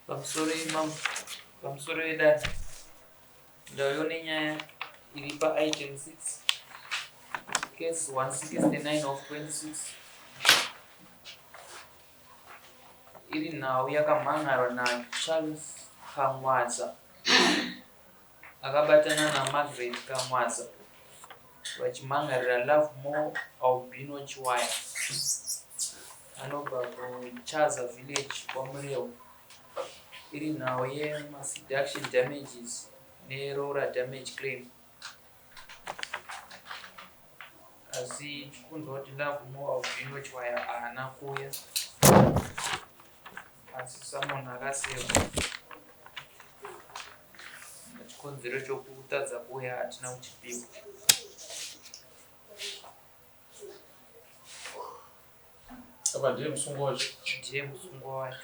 pamusoro wedata ndaone nyaya iri paitem 6 case 169 of 26 iri nhau yakamhangarwa naCharles Kamwadza akabatana naMargaret Kamwadza vachimhangarira Lovemore Albino Chiwaya anobva kuChaza village kwaMurewa. Iri nhau yemaseduction damages neroller damage claim. Asi kunzwa kuti Lovemore Albino Chiwaya haana kuuya asi samunhu akaseva. Chikonzero chokutadza kuuya hatina kuchipiwa. Apa ndiye musungwa wacho? Ndiye musungwa wacho.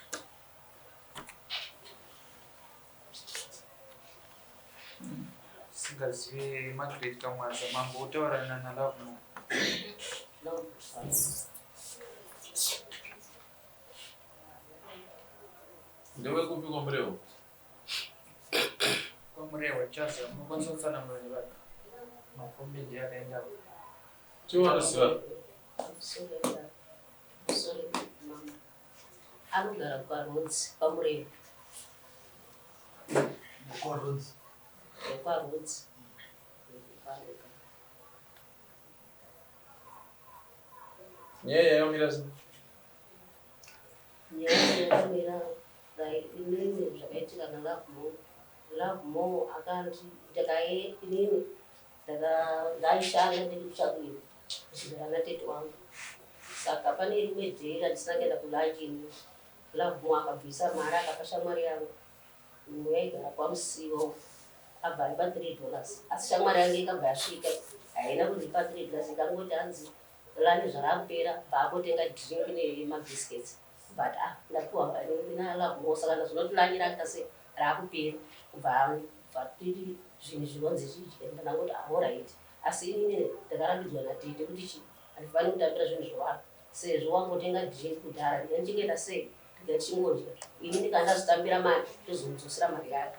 Singazive Margaret Kamwadza mambo otaurana naLovemore. Ndewekupi kwaMurewa? kwaMurewa Chaza munokwanisa kutsanangura nevanhu. Mafombi ndiye akaenda Chiwanoziva? Anogara kwaRhodes kwaMurewa. KwaRhodes. KwaRhodes. Nyaya yakamira sei? Nyaya yakamira inini zvakaitika naLovemore. Lovemore akanzi ndakaye inini ndaishanda ndiri kuchakwini kusvikira natete wangu. Saka pane rimwe dhei randisina kuenda kulachini. Lovemore akabvisa mari akapa shamwari yangu yaigara kwaMusivo abva aripa $3 asi shamwari yangu ikabva yasvika haina kundipa $3 ikangoti hanzi lani zvarakupera baakotenga drink nemabhiskets but ndapiwa naLovemore saka ndazvinoti lani rakase raakupera kubva tiri zvinhu zvinonzi zvidya ndanangoti alright asi inini ndakarambidzwa natete kuti handifaniri kutambira zvinhu zvevanhu sezvo wangotenga drink kudhara ndindichengeta sei ndichingodya ini ndikandazvitambira mari ndozonzosera mari yake.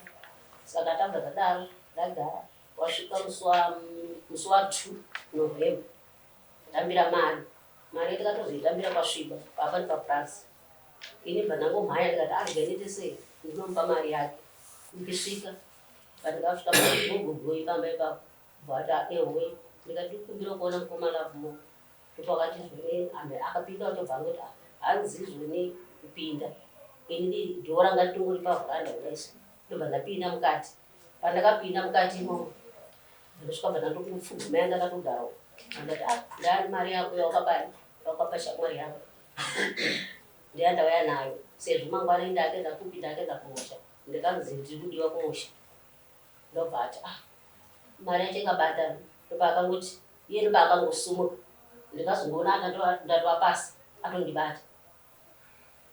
Saka tabva tadaro ndagara wasvika musi wa2 November ndambira mari ndikatozoitambira kwasviba papa ndipafrance ini bva ndangomhanya ndikati ndikaite sei ndinomupa mari yake. Ndikisvika pandikasvika pagogogoi pamba ipapo bvata ewe ndikati kumbira kuona mukoma Lovemore ndopakati zvone akapinda kutobva ngoti hanzi zvone kupinda ini ndoranga ndingori pavhuranda kudai ndobva ndapinda mukati. Pandakapinda mukati imomo ndosvika bva ndandopfugumai ndakatogarawo andati ndani mari yako yakapa shamwari yako ndeyandauya nayo sezvo mangwana ndakenda kupinda akenda kumusha ndikanzi ndiri kudiwa kumusha ndobva ati mari yacho ikabata ndopaakangoti iye ndopaakangosumuka ndikazongoona ndatova pasi atondibata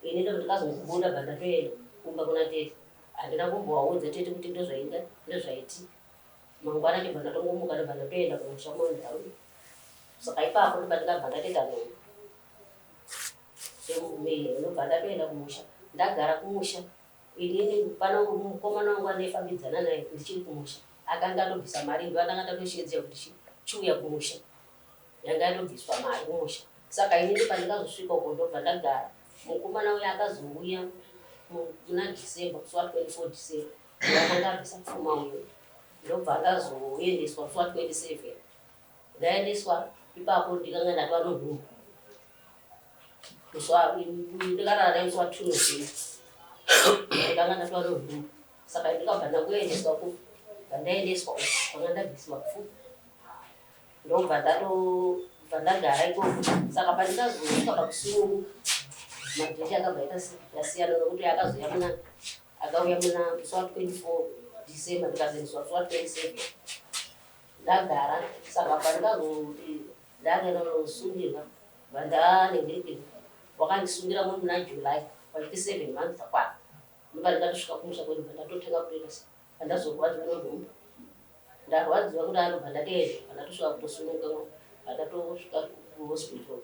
ini ndo ndikazongobuda bva ndatoenda kumba kuna tete handina kumbowaudza tete kuti ndozvaiti mangwana chibva ndatongomuka ndobva ndatoenda kumusha mondau. Saka ipapo ndobva ndikabva ndateta nomwe ndobva ndatoenda kumusha ndagara kumusha inini pana mukomana wangu andaifambidzana naye ndichiri kumusha akanga atobvisa mari ndovandanga ndatoshidziya kuti chiuya kumusha yanga yatobviswa mari kumusha. Saka inini pandikazosvika uko ndobva ndagara mukomana uya akazouya muna December musi wa24 December akanga abvisa pfuma uyo ndobva ndazoendeswa musi wa27 ndaendeswa ipapo ndikanga ndatova nohuma ndikarara naye musi wa2 November ndikanga ndatova nohuma. Saka ndikabva ndakuendeswa ku ndaendeswa kwanga ndabviswa pfuma ndobva ndagara ikoko. Saka pandikazosvika pakusungu madheti akabva yasiyana nokuti akauya muna musi wa24 December ndikazoendeswa musi wa27 ndagara. Saka pandikazoti ndakaenda nosungirwa bva ndanenge wakandisungira muna July paite 7 months dzakwana ndoba ndikatosvika kumusha kwedu bva ndatotenga kureresa pandazorwadziwa nohuma ndarwadziwa kuti anobva ndatoenda pandatosvika kutosununga pandatosvika kuhospital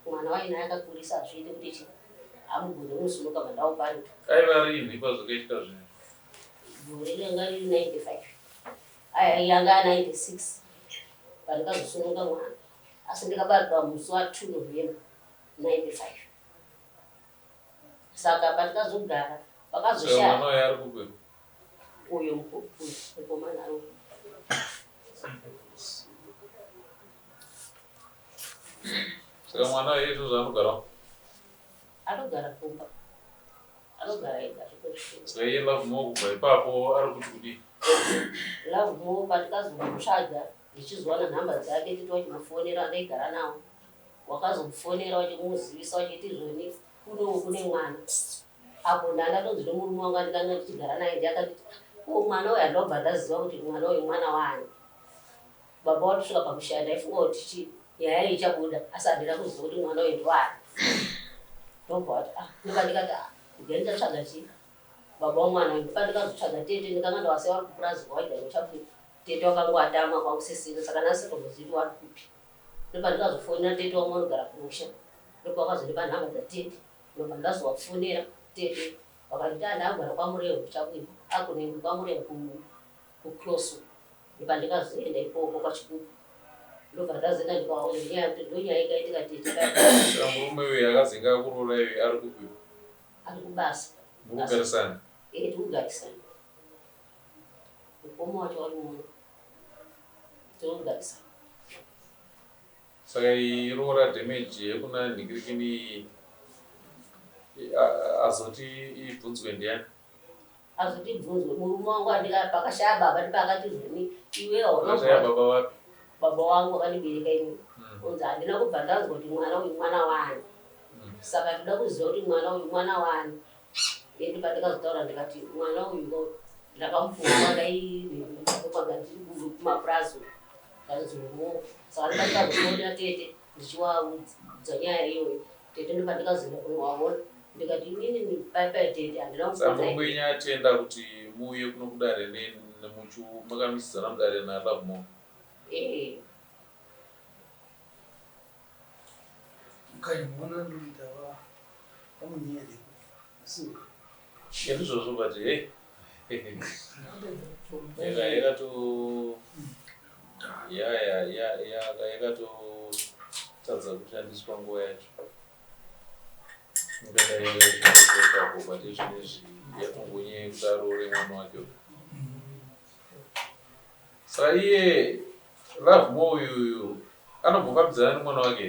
mwana waina akakurisa azviite kuti amugone unosunuka mandau pari aiva riini pazokaitwa zvino gore ranga riri 95 yanga 96 pandikazosununga mwana asi ndikabarwa musi wa2 November 95 saka pandikazogara pakazoshaya mwana wayo ari kupi uyo mukomana aro saka mwana wayo izvo zvaanogara anogara kumba anogara ega saka iye Lovemore kubva ipapo ari kuti kudii Lovemore pandikazomutsvaga ndichizowana nhamba dzake titi wachimufonera andaigara nawo wakazomufonera wachimuzivisa wachiti zvoni kunowo kune mwana apo ndandatonzi nomurume wangu andikanga ndichigara naye ndiakanditi mwana uyu handobva ndaziva kuti mwana uyu mwana waani baba watosvika pakushanda aifunga kuti nyaya ichabuda asi handina kuziva kuti mwana uyu ndiwaani ndobva wati ndikandikati ndikani ndatsvaga chii baba wamwana uyu pandikazotsvaga tete ndikanga ndawasiya vari kupurazi kwawaigara chabuda tete wakangowatama kwakusisina saka nasitombozivi wari kupi ndopandikazofonera tete wamwe anogara kumusha ndopakazondipa nhamba dzatete ndobva ndazowafonera tete vakanditi andagara kwamurevo chakwini akunenge kwamurevo kucross ndopandikazoenda ikoko kwachikuku ndobva ndazoenda ndikaona nyaya kuti ndonyaya ikaitika tete saka murume uyu akazinga akuroora iyu ari kupi ari kubasa mukugarisana tikugarisana mukoma wacho wari muno tikugarisana saka iroora damage yekuna nhingirikini azoti ibvunzwe ndiani azotibvunzwe murume wangu andika pakashaya baba ndipakati zvoni iwe akashaya baba wapi baba wangu akandibereka ini unzi handina kubva ndanzwa kuti mwana uyu mwana wani saka ndinoda kuziva kuti mwana uyu mwana wani endi pandikazotaura ndikati mwana uyu ndakamufunga ndaipanga ndiri kumapurazo ndanzirumo saka ndikandikazofonera tete ndichiwaudza nyaya iyoyo tete ndopandikazoenda kunowaona ndikati inini paipai tete handina samumwenye atenda kuti muuye kuno kudare nemuchu makamisidzana mudare naLovemore mukaimona ndoita vamunyere ndizvozvo but yakato yakatotadza kushandiswa nguva yacho ingadaiapo but izvinezvi yatongonyaya kudaro remwana wake saka iye Lovemore uyuyu anombofambidzana nemwana wake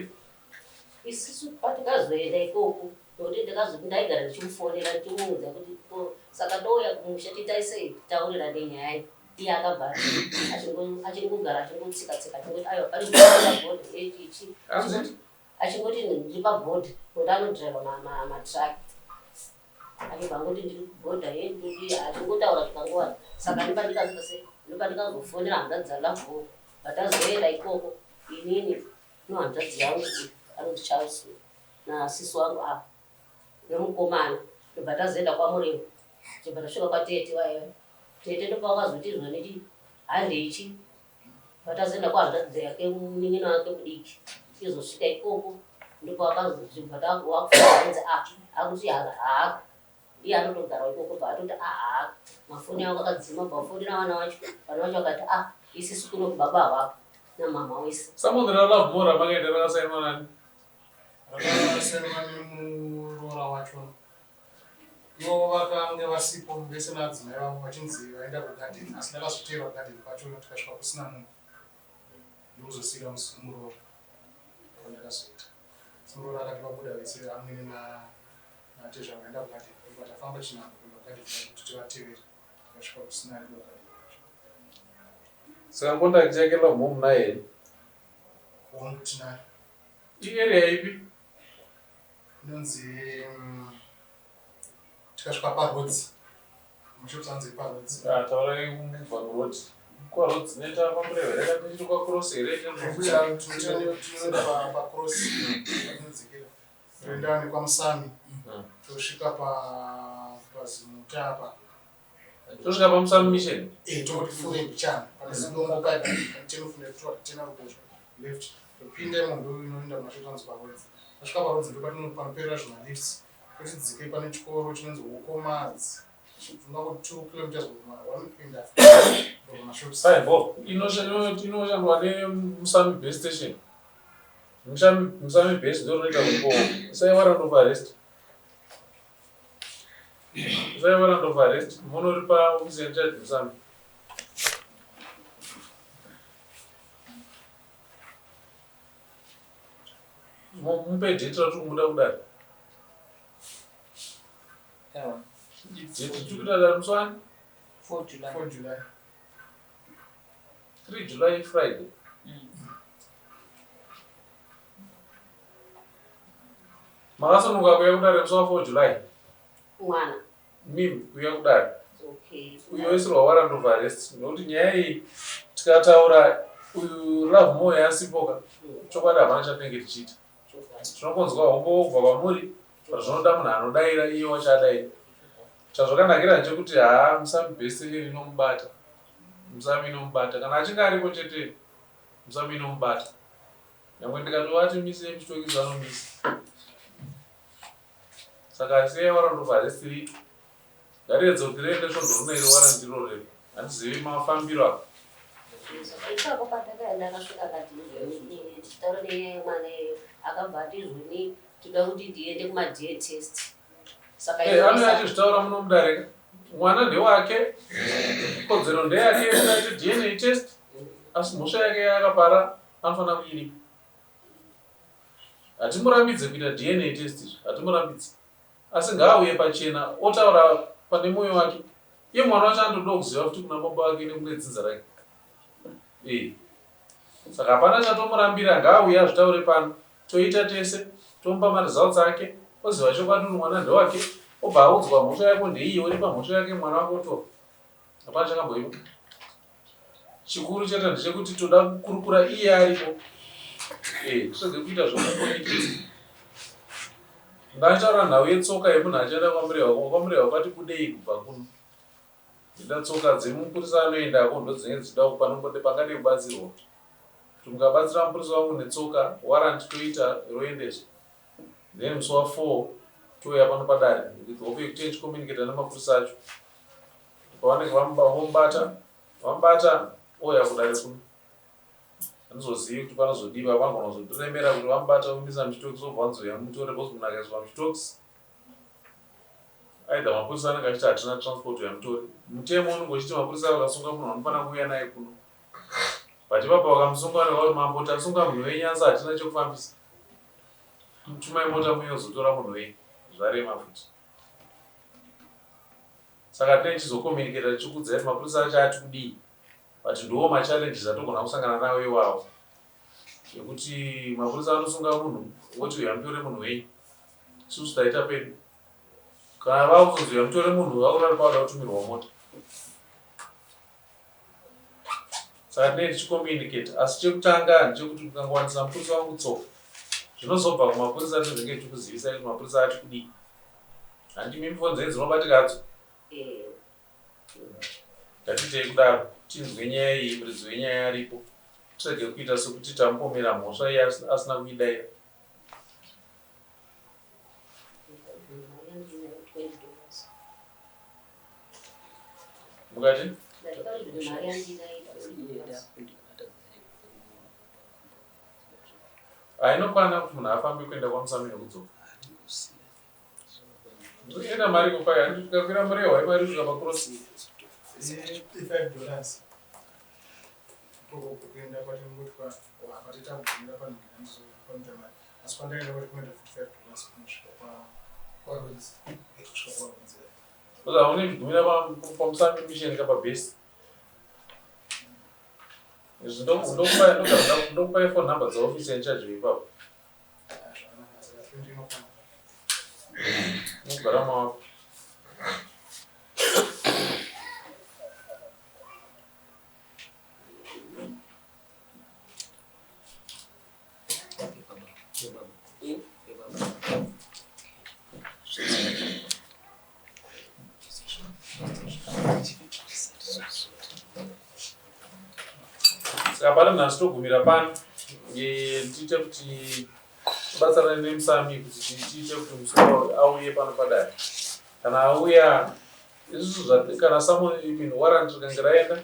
isusu patikazoenda ikoko nokuti ndikazoti ndaigara ndichimufonera ndichimuudza kuti saka ndouya kumusha titaisei taurira nenyaya iye akabva achiri kugara achingotsika-tsika achingoti aiwa pari bhodhi ichi achingoti ndiri pabhodhi kuti anodhiraivha matraki achibva ngoti ndiri kubhodha achingotaura zvikangowani saka ndopandikazofonera hanzvadzi yaLovemore patazoenda ikoko inini nohanzvadzi yangu anoti Charles nasisi wangu apa nemukomana ndobva tazoenda kwamurevo tibva tasvika kwatete waiva tete ndopakazoti zvoniti handeichi patazoenda kwahanzvadzi yake munin'ina wake mudiki izosvika ikoko ndopakazotibva takufaenza akuti haaka iye anotogara ikoko bva atoti mafoni avo akadzima bva wafonera vana vacho vana vacho vakati isisi kuno kubaba hwako namama wese samuzi raLovemore ramakaenda rakasainwa nani rakasainwa nemuroora wacho ivo vakange vasipo vese nadzimai vavo vachinzi vaenda kugadheni asi ndakazoteerwa gadheni kwacho tikasvika kusina munhu ndokuzosika muroora kwandakazoita muroora akati vabuda vese amwene natezva vaenda kugadheni vatafamba chinhambo kuenda kugadheni kuti tivatevere tikasvika kusina ari kugadheni kwacho saka contact yake Lovemore munaye here kuona kuti naye iarea ipi inonzi tikasvika parodzi muchotsanzi parodzi taurai kumubva kurodi kwarodzi neta pamureva reka tichiri kwacross here tinoenda pacross inodzikira toenda nekwamusami tosvika pazimuta apa tosvika pamusami mission toti fure mbichana pazidombo paipa tena ruboshwe left topinde munhu inoenda kumashotanzi parodzi tasvika parodzi ndopatinoperera zvimalifts Kuchidzike pane chikoro chinonzi Ukomadzi. Ungangoti 2 kilometers kupinda Saibo, inoshandwa neMusami base station. Musami base ndio unoita kupo. Sai warrant of arrest. Munoripa officer in charge Musami. Mupe date ratu kumuda kudari. Yawa. Date tukudari muswani 4 July. 4 July. 3 July Friday. Makasonuka kuya kudari musi wa 4 July. Mwana. Mimi kuya kudari. Okay. Uyoisirwa warrant of arrest. Nokuti nyaya iyi tikataura uyu Love Moyo yasipoka. Chokwadi hapana chatinenge tichiita. Tinokonzwa hombo kubva kwamuri. Zvinoda munhu anodaira iye wachadaira. Chazvakanakira ndechekuti Musami base inomubata. Musami inomubata. Kana achinge aripo chete Musami inomubata. Nyangwe ndikatovati mise muchitokizwa nomisa. Saka sei warrant of arrest iri ngaridze kuti riende svondo runoiri warrant irorero. Handizivi mafambiro ako. Ipapo patakaenda akasvika kati taura nemwana akabva atizvini toda kuti tiende kuma-DNA test. Saka Anoya achizvitaura munomudarika. Mwana ndewake, kodzero ndeyake kuti DNA test, asi mhosva yake yakapara anofanira kuiripa. Hatimurambidze kuita DNA test, hatimurambidze. Asi ngaauye pachena otaura pane mwoyo wake. Iye mwana wacho anotoda kuziva kuti kuna baba wake nekune dzinza rake. Saka hapana chatomurambira, ngaauye azvitaure pano. Toita tese, tomupa maresults ake, oziva chokwadi kuti mwana ndewake, obva audzwa mhosva yako ndeiye, uripa mhosva yake mwana wako otora. Hapana chakamboimuka. Chikuru chete ndechekuti toda kukurukura iye aripo. Kusenge kuita zvokukonikidza. Ndataura nhau yetsoka yemunhu achienda kwamurehwa kwati kudei kubva kuno. Ndida tsoka dzemupurisa anoendako ndodzinenge dzichida panongode pakade kubatsirwa. Kuti mukabatsira mupurisa wangu netsoka, warrant toita roendeswa. Then musi wa 4 touya pano padare. Hope yekuti communicate nemapurisa acho. Pavanenge vamubata oya kudare kuno. Handizozivi kuti panozodiwa vangona kuzotiremera kuti vamubata umisa muchitokisi obva wanzoya mutore bhozi munhu akaiswa muchitokisi. Aidha mapurisa anenge achiti hatina transport yamutore. Mutemo unenge uchiti mapurisa vakasunga munhu vanofanira kuuya naye kuno. But ipapa vakamusunga kuti mambo tasunga munhu wenyanza hatina chekufambisa. Mutumai mota muyozotora munhu wenyu. Zvarema futi. Saka tinenge tichizokomuniketa tichikuudza kuti mapurisa acho ati kudii. But ndiwo machallenges atogona kusangana nawo iwawo. Yekuti mapurisa anosunga munhu woti uya mutore munhu wenyu. Isusu taita pedu. Kana vakuzi uya mutore munhu vakurari pavada kutumirwa mota. Saka tinenge tichikomunicate. Asi chekutanga ndechekuti mukangowanisa mupurisa wangu tsoka, zvinozobva kumapurisa tozenge tichikuzivisa kuti mapurisa ati kudii. Handimi mifodzi dzenyu dzinobatika hadzo. Ngatitei kudaro, tinzwe nyaya iyi, muridzi wenyaya aripo. Tirege kuita sekuti tamupomera mhosva iye asina kuidaira. Mukati? Inokwana kuti munhu afambe kuenda kwaMusami nekudzoka. Ndinoenda mari kupaya, ndikakwira murehwa imari kusvika pakrosi. $5. Kuenda kwati ngotwa wakatita kugumira panhukira ndizokwamita mari. Asi pandaenda kwati kuenda $55 kunosvika kwaRhodes. Kusvika kwaRhodes. Saka unegumira paMusami mission kapabhesi. Izvi ndokupai phone number dzaofisi in charge ipapo. Nogara mawako. Saka pari nhasi togumira pano tiite kuti tibatsirane nemusami kuti tiite kuti musoro auye pano padare. Kana auya isusu kana Samuel warrant rikange raenda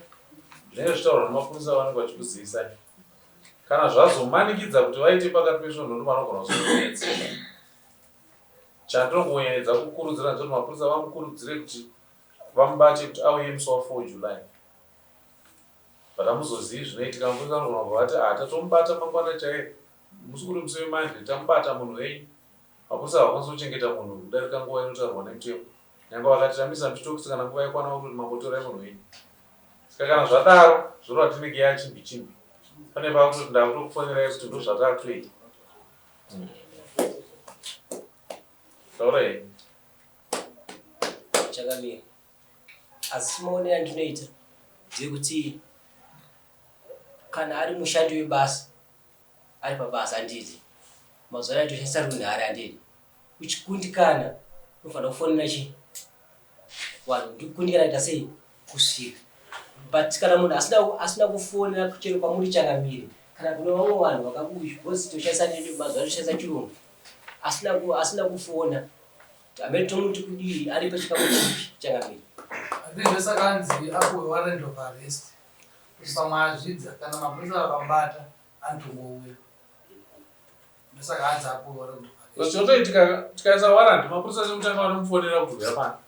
zvinenge zvitaurwa nemapurisa vanenge vachikuzivisa. Kana zvazomanikidza kuti vaite pakati pesvondo vanogona kuzokuedza. Chandinongoedza kukurudzira ndechoti mapurisa vamukurudzire kuti vamubate kuti auye musi wa4 July. But hamuzozivi zvinoitika. Mapurisa anogona kubva vati tatomubata mangwana chaiye musi uri musi weMonday tamubata munhu wenyu. Mapurisa havakwanisi kuchengeta munhu kudarika nguva inotaurwa nemutemo. Nyangwe vakatiramisa mutokisi kana nguva yakwana kuti mambotorai munhu wenyu. Saka kana zvadaro zvorova tinenge yachimbi. Pane pakutoti ndakutokufonerai kuti ndo zvatakutoita. Taura henyu. Chakamira. Asi maonero andinoita ndekuti kana ari mushandi webasa ari pabasa anditi mazuva ano toshandisa runhare anditi uchikundikana unofanira kufonera chi vanhu ndikundikana ita sei kusvika. But kana munhu asina kufonera chero kwamuri Changamire kana kune vamwe vanhu vakabushi because toshandisa mazuva ano toshandisa chirungu asina kufona amene tomuti kudii ari pachikamu chipi Changamire. Ndezvesakanzi apuwe warrant of arrest pamwe azvidza kana mapurisa akambata anotongouya. Ndesakanzi apuwe warrant of arrest. Chotoitika tikaisa warrant mapurisa chekutanga vanomufonera kubvira pano.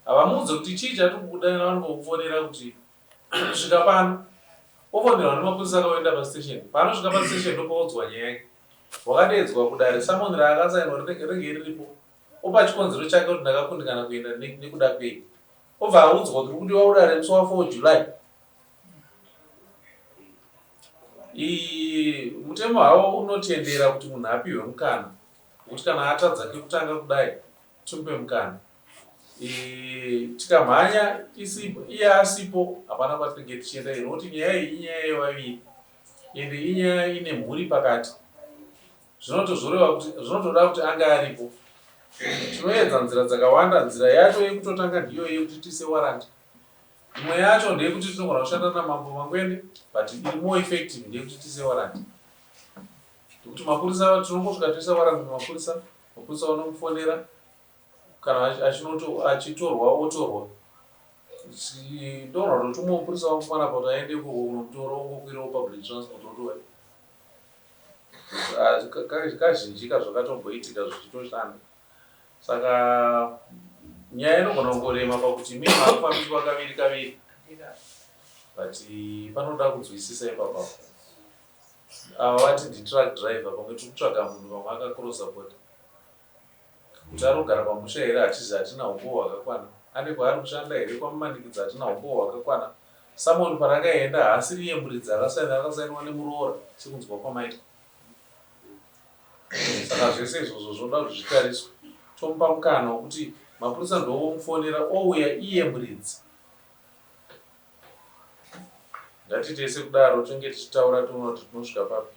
Havamuudze kuti chii chatikukudanira vanongokufonera kuti svika pano. Ofonerwa nemapurisa akaenda pastation. Panosvika pastation ndopaudzwa nyaya yake. Wakadedzwa kudare Samuel raakasainwa rinenge riripo. Opa chikonzero chake kuti ndakakundikana kuenda nekuda kwei. Obva audzwa kuti kuti waudare musi wa4 July. Mutemo hawo unotendera kuti munhu apiwe mukana kuti kana atadza kekutanga kudai timupe mukana. Tikamhanya iye asipo hapana kwatinenge tichienda nokuti nyaya iyi inyaya yevaviri ende inyaya ine mhuri pakati. Zvinotoda kuti anga aripo. Tinoedza nzira dzakawanda. Nzira yacho yekutotanga ndiyo yekuti tiise warrant. Imwe yacho ndeyekuti tinogona kushanda namambo Mangwende but iri more effective ndeyekuti tiise warrant. Nekuti mapurisa tinongosvika toisa warrant mumapurisa, mapurisa vanomufonera kana achitorwa otorwa. Ndogona kutoti umwe mupurisa wamufana kuti aende kunomutora ongokwirawo public transport otoya. Kazhinji kazvakatomboitika zvichitoshanda. Saka nyaya inogona kungorema pakuti mimi hakufambiswa kaviri. But panoda kunzwisisa ipapo. Vati ndi-truck driver pamwe tikutsvaga munhu pamwe akakrosa border. Kuti arikugara pamusha here hatizi hatina umbowo hwakakwana. Ane kwaari kushanda here kwamumanikidza hatina umbowo hwakakwana. Samuel parakaenda haasiri yemburidzi akasainwa nemuroora sekunzwa kwamaita. Saka zvese izvozvo zvinoda kuti zvitariswe. Tomupa mukana wekuti mapurisa ndovomufonera ouya iye muridzi. Ngatitese kudaro tinge tichitaura toona kuti tinosvika papi.